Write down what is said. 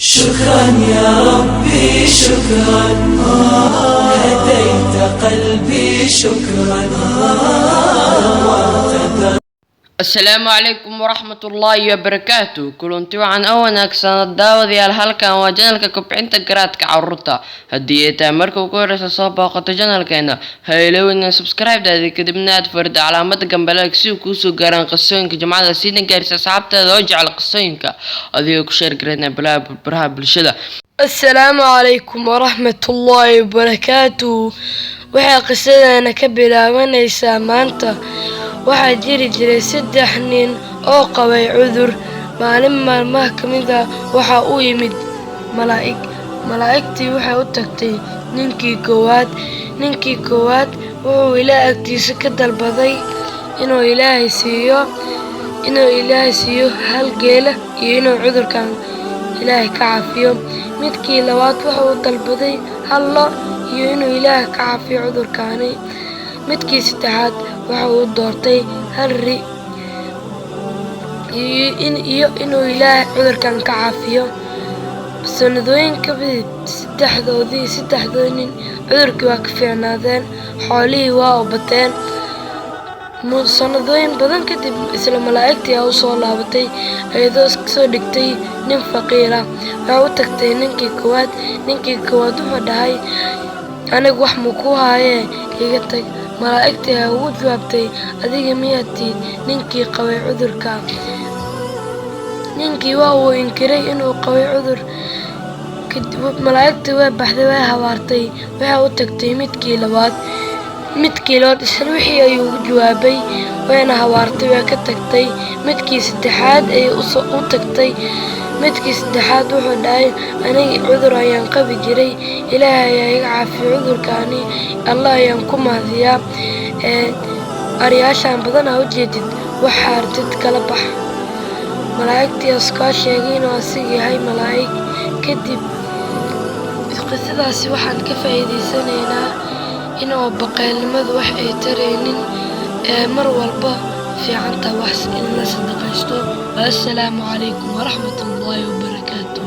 شكرا يا ربي شكرا، هديت قلبي شكرا. السلام عليكم ورحمة الله وبركاته. كلنتي وعن wanaagsan daawadayaal halkan waa channelka kobcinta garaadka carruurta. haddii ay tahay marka ugu horeysa soo booqato channelkeena ha ilowin subscribe kadibna aad furto calaamada gambaleelka si uu kuu soo gaaraan qisooyinka jamacada sidan gaarsiisa asxaabtaada oo jecel qisooyinka adigoo ku share gareynaya baraha bulshada. السلام عليكم ورحمة الله وبركاته. waxay qisadeena ka bilaabanaysaa maanta. waxaa jiri jiray 3 nin oo qabay cudur. maalin maalmaha ka mid ah waxaa u yimid malaa'igtii waxay u tagtay ninkii koowaad wuxuu Ilaahay agtiisa ka dalbaday inuu Ilaahay siiyo hal geela iyo inuu cudurkan Ilaahay ka caafiyo. midkii labaad wuxuu dalbaday hal lo iyo inuu Ilaahay ka caafiyo cudurkaani. midkii saddexaad wuxuu doortay hal ri iyo inuu Ilaahay cudurkan ka caafiyo. sanadooyin kadib saddexdoodii nin cudurkii waa ka fiicnaadeen, xoolihii waa bateen. sanadooyin badan kadib isla malaa'igtii ayaa u soo laabatay iyadoo iska soo dhigtay nin faqiir ah. waxay u tagtay ninkii koowaad wuxuu dhahay anigu wax ma ku haayee iga tag. malaa'igtii ayaa ugu jawaabtay adiga miyaad tihiin ninkii qabay cudurka? ninkii waa uu inkiray inuu qabay cudur. malaa'igtii way baxday, way habaartay. waxay u tagtay midkii labaad isla wixii ayuu ugu jawaabay, wayna habaartay, way ka tagtay. midkii saddexaad ayay u tagtay. midkii saddexaad wuxuu dhahay aniga cudur ayaan qabi jiray, Ilaahay ayaa iga caafiyay cudurkaani, Allah ayaan ku mahadiyaa. aryaashaan badan aa ujeedid waxaa artid kala bax. malaa'igtii iska sheegay inuu asiga yahay malaa'ig. kadib qisadaasi waxaan ka faa'iidaysanaynaa inuu baqaylnimadu wax ay taraynin mar walba fiicanta wax in la sadaqaysto. assalaamu calaykum waraxmatullaahi wabarakaatuh.